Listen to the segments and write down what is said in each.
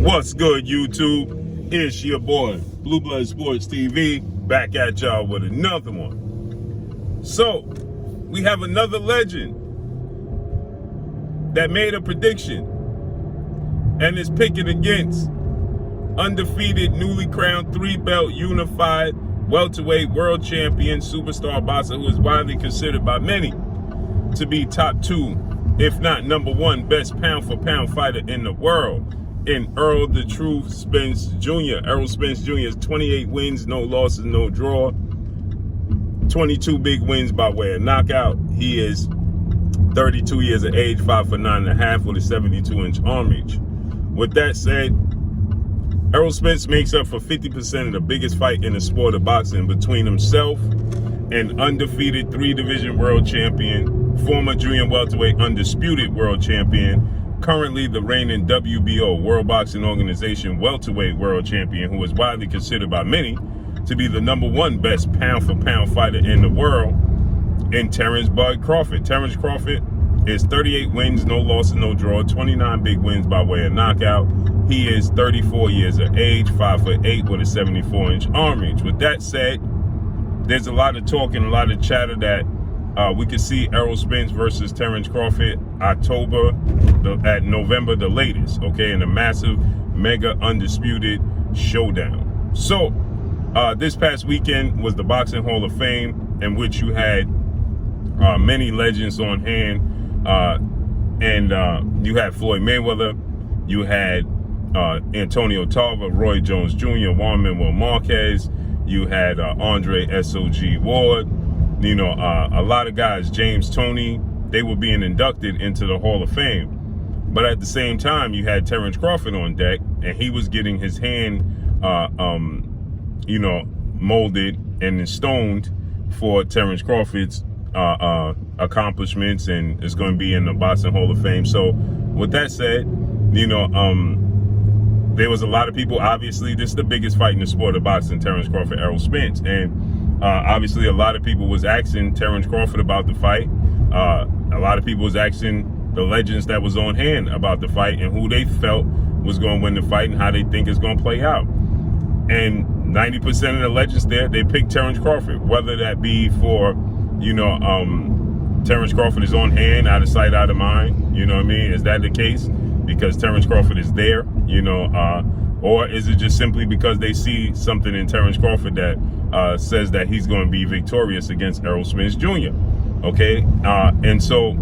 What's good, YouTube? It's your boy, Blue Blood Sports TV, back at y'all with another one. So, we have another legend that made a prediction and is picking against undefeated, newly crowned 3-belt unified welterweight world champion superstar boxer who is widely considered by many to be top 2, if not number 1 best pound-for-pound fighter in the world, in Errol the Truth Spence Jr. Errol Spence Jr. has 28 wins, no losses, no draw, 22 big wins by way of knockout. He is 32 years of age, 5'9.5" with a 72-inch arm reach. With that said, Errol Spence makes up for 50% of the biggest fight in the sport of boxing between himself and undefeated 3-division world champion, former junior welterweight undisputed world champion, currently the reigning WBO, World Boxing Organization welterweight world champion, who is widely considered by many to be the number 1 best pound-for-pound fighter in the world, in Terence Crawford. Terence Crawford is 38 wins, no losses, no draw, 29 big wins by way of knockout. He is 34 years of age, 5'8" with a 74-inch arm reach. With that said, there's a lot of talk and a lot of chatter that we could see Errol Spence versus Terence Crawford at November the latest, okay, in a massive, mega undisputed showdown. So, this past weekend was the Boxing Hall of Fame, in which you had many legends on hand, and you had Floyd Mayweather, you had Antonio Tarver, Roy Jones Jr., Juan Manuel Marquez, you had Andre S.O.G. Ward, you know, a lot of guys, James Toney, they were being inducted into the Hall of Fame. But at the same time, you had Terence Crawford on deck, and he was getting his hand, you know, molded and stoned for Terence Crawford's accomplishments, and it's going to be in the Boxing Hall of Fame. So with that said, you know, there was a lot of people, obviously, this is the biggest fight in the sport of boxing, Terence Crawford, Errol Spence. And obviously a lot of people was asking Terence Crawford about the fight. A lot of people was asking the legends that was on hand about the fight and who they felt was going to win the fight and how they think it's going to play out. And 90% of the legends there, they picked Terence Crawford, whether that be for, you know, Terence Crawford is on hand, out of sight, out of mind. You know what I mean? Is that the case? Because Terence Crawford is there, you know, or is it just simply because they see something in Terence Crawford that says that he's going to be victorious against Errol Spence Jr.? Okay, and so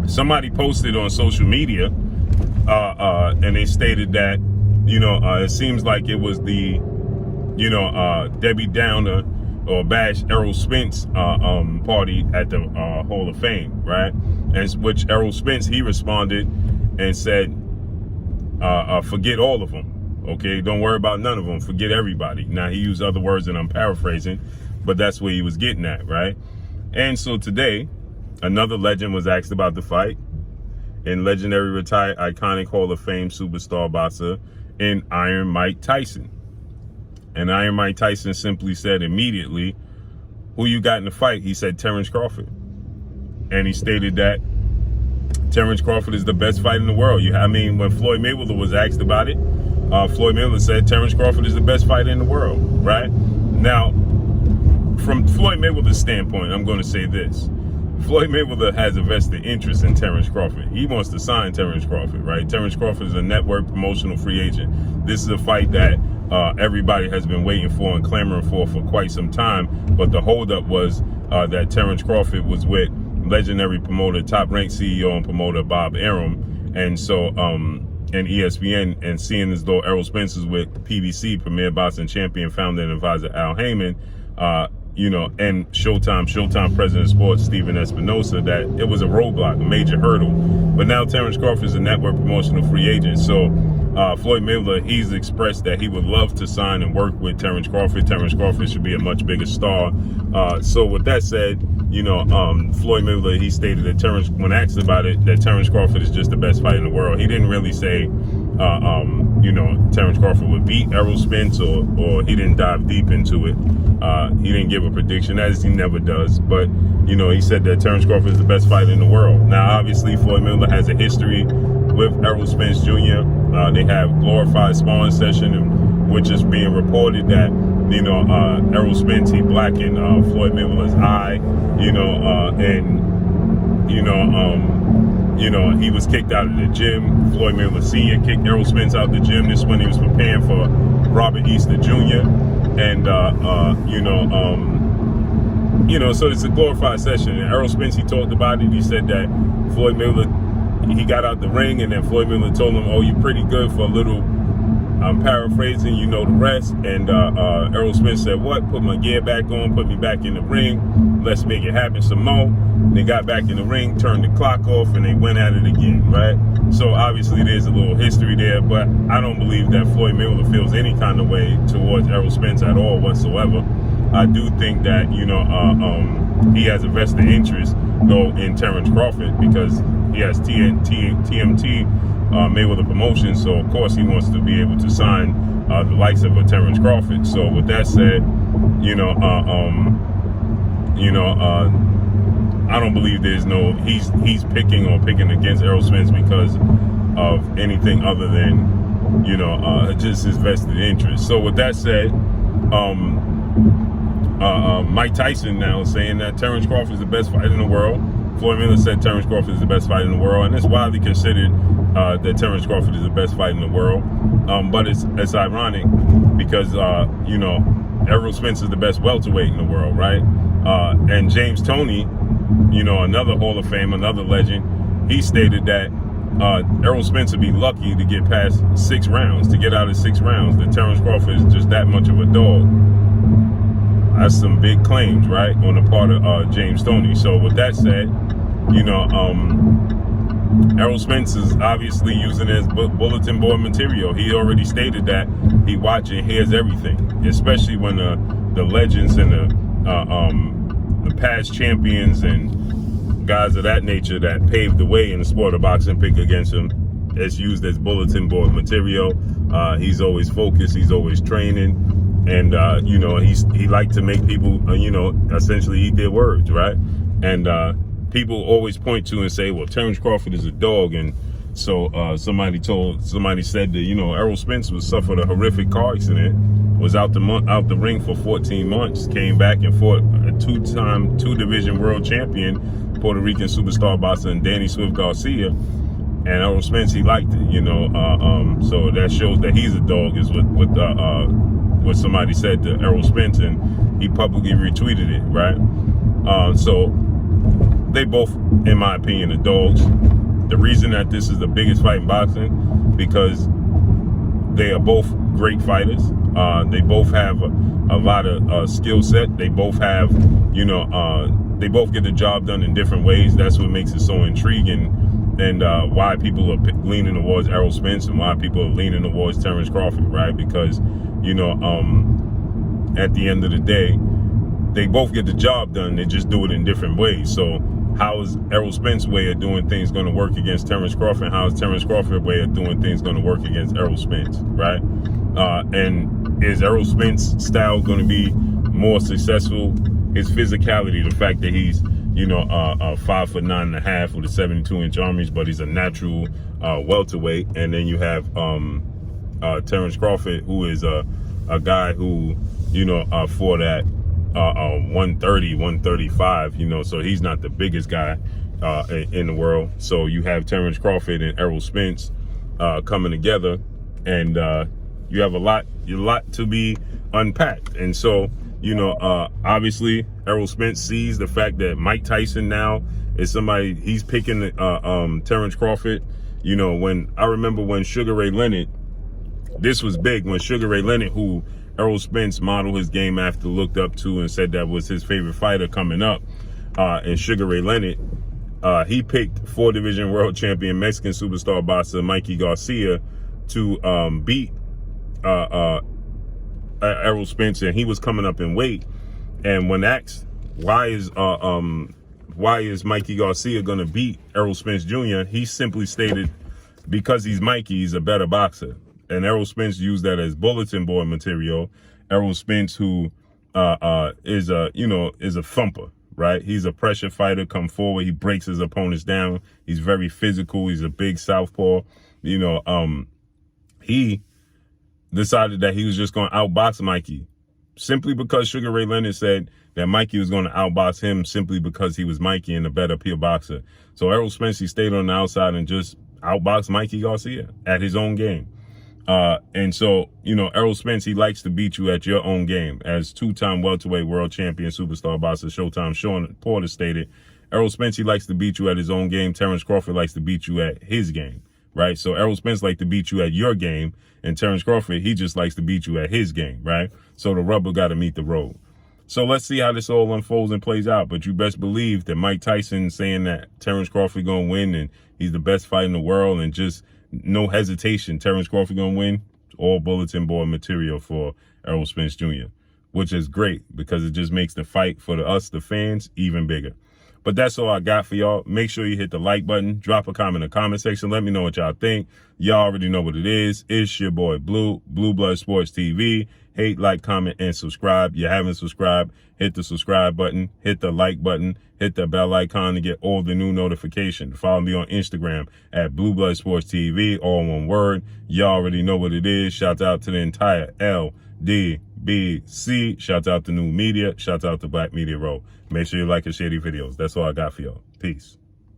somebody posted on social media, and they stated that, you know, it seems like it was the, you know, Debbie Downer or Bash Errol Spence party at the Hall of Fame, right? And which Errol Spence, he responded and said, forget all of them, okay? Don't worry about none of them. Forget everybody. Now, he used other words and I'm paraphrasing, but that's what he was getting at, right? And so today, another legend was asked about the fight, and legendary retired iconic Hall of Fame superstar boxer in Iron Mike Tyson. And Iron Mike Tyson simply said immediately, who you got in the fight? He said Terence Crawford. And he stated that Terence Crawford is the best fighter in the world. I mean, when Floyd Mayweather was asked about it, Floyd Mayweather said Terence Crawford is the best fighter in the world, right? Now, from Floyd Mayweather's standpoint, I'm going to say this. Floyd Mayweather has a vested interest in Terence Crawford. He wants to sign Terence Crawford, right? Terence Crawford is a network promotional free agent. This is a fight that everybody has been waiting for and clamoring for quite some time. But the holdup was that Terence Crawford was with legendary promoter, top-ranked CEO and promoter Bob Arum, and so and ESPN, and seeing as though Errol Spence is with PBC, Premier Boxing Champion, founder and advisor Al Heyman, you know, and Showtime president of sports Stephen Espinosa, that it was a roadblock, a major hurdle. But now Terence Crawford is a network promotional free agent. So Floyd Mayweather, he's expressed that he would love to sign and work with Terence Crawford. Terence Crawford should be a much bigger star. So with that said, you know, Floyd Mayweather, he stated that Terence, when asked about it, that Terence Crawford is just the best fighter in the world. He didn't really say, you know, Terence Crawford would beat Errol Spence, or he didn't dive deep into it. He didn't give a prediction, as he never does. But, you know, he said that Terence Crawford is the best fighter in the world. Now, obviously, Floyd Mayweather has a history with Errol Spence Jr. They have glorified sparring session, and which is being reported that, you know, Errol Spence, he blackened Floyd Mayweather's eye, you know, and, you know, he was kicked out of the gym. Floyd Mayweather Sr. kicked Errol Spence out of the gym. This when he was preparing for Robert Easter Jr. And, you know, so it's a glorified session. And Errol Spence, he talked about it. He said that Floyd Mayweather, he got out the ring, and then Floyd Mayweather told him, "Oh, you're pretty good for a little." I'm paraphrasing, you know the rest. And Errol Spence said, "What? Put my gear back on, put me back in the ring. Let's make it happen some more." They got back in the ring, turned the clock off, and they went at it again, right? So obviously there's a little history there, but I don't believe that Floyd Mayweather feels any kind of way towards Errol Spence at all whatsoever. I do think that, you know, he has a vested interest, though, in Terence Crawford, because he has TMT Mayweather Promotions, so of course he wants to be able to sign the likes of a Terence Crawford. So with that said, you know, I don't believe there's no he's picking against Errol Spence because of anything other than, you know, just his vested interest. So with that said, Mike Tyson now saying that Terence Crawford is the best fighter in the world. Floyd Mayweather said Terence Crawford is the best fighter in the world, and it's widely considered that Terence Crawford is the best fighter in the world. But it's ironic because, you know, Errol Spence is the best welterweight in the world, right? And James Toney, you know, another Hall of Fame, another legend, he stated that Errol Spence would be lucky to get past 6 rounds, to get out of 6 rounds, that Terence Crawford is just that much of a dog. That's some big claims, right, on the part of James Toney. So with that said, you know, Errol Spence is obviously using it as bulletin board material. He already stated that he watches and hears everything, especially when the legends and the past champions and guys of that nature that paved the way in the sport of boxing pick against him. It's used as bulletin board material. He's always focused. He's always training. And, you know, he liked to make people, you know, essentially eat their words, right? And people always point to and say, well, Terence Crawford is a dog. And so somebody said that, you know, Errol Spence suffered a horrific car accident, was out the ring for 14 months, came back and fought a 2-time 2-division world champion, Puerto Rican superstar boxer, Danny Swift Garcia. And Errol Spence, he liked it, you know. So that shows that he's a dog, is what somebody said to Errol Spence, and he publicly retweeted it, right? So they both, in my opinion, are dogs. The reason that this is the biggest fight in boxing, because they are both great fighters. They both have a lot of skill set. They both have, you know, they both get the job done in different ways. That's what makes it so intriguing, and why people are leaning towards Errol Spence and why people are leaning towards Terence Crawford, right? Because, you know, at the end of the day, they both get the job done. They just do it in different ways. So how is Errol Spence's way of doing things going to work against Terence Crawford? How is Terence Crawford's way of doing things going to work against Errol Spence, right? And is Errol Spence's style going to be more successful? His physicality, the fact that he's, you know, 5'9.5" with a 72-inch arms, but he's a natural welterweight. And then you have Terence Crawford, who is a guy who, you know, fought at 130, 135, you know, so he's not the biggest guy in the world. So you have Terence Crawford and Errol Spence coming together, and you have a lot to be unpacked. And so, you know, obviously Errol Spence sees the fact that Mike Tyson now is somebody, he's picking Terence Crawford. You know, when I remember when Sugar Ray Leonard, this was big, when Sugar Ray Leonard, who Errol Spence modeled his game after, looked up to, and said that was his favorite fighter coming up, and Sugar Ray Leonard, he picked 4-division world champion Mexican superstar boxer Mikey Garcia to beat Errol Spence, and he was coming up in weight. And when asked why is Mikey Garcia gonna beat Errol Spence Jr., he simply stated, because he's Mikey, he's a better boxer. And Errol Spence used that as bulletin board material. Errol Spence, who is a thumper, right? He's a pressure fighter, come forward, he breaks his opponents down. He's very physical, he's a big southpaw, you know, he decided that he was just going to outbox Mikey, simply because Sugar Ray Leonard said that Mikey was going to outbox him simply because he was Mikey and a better pure boxer. So Errol Spence, he stayed on the outside and just outboxed Mikey Garcia at his own game. And so, you know, Errol Spence, he likes to beat you at your own game. As two-time welterweight world champion superstar boxer Showtime Sean Porter stated, Errol Spence, he likes to beat you at his own game. Terence Crawford likes to beat you at his game, right? So Errol Spence likes to beat you at your game, and Terence Crawford, he just likes to beat you at his game, right? So the rubber got to meet the road. So let's see how this all unfolds and plays out. But you best believe that Mike Tyson saying that Terence Crawford going to win and he's the best fighter in the world, and just no hesitation, Terence Crawford going to win, all bulletin board material for Errol Spence Jr., which is great because it just makes the fight for us, the fans, even bigger. But that's all I got for y'all. Make sure you hit the like button. Drop a comment in the comment section. Let me know what y'all think. Y'all already know what it is. It's your boy Blue, Blue Blood Sports TV. Hate, like, comment, and subscribe. You haven't subscribed, hit the subscribe button, hit the like button, hit the bell icon to get all the new notifications. Follow me on Instagram at Blue Blood Sports TV, all one word. Y'all already know what it is. Shout out to the entire LDBC. Shout out to New Media. Shout out to Black Media Row. Make sure you like and share these videos. That's all I got for y'all. Peace.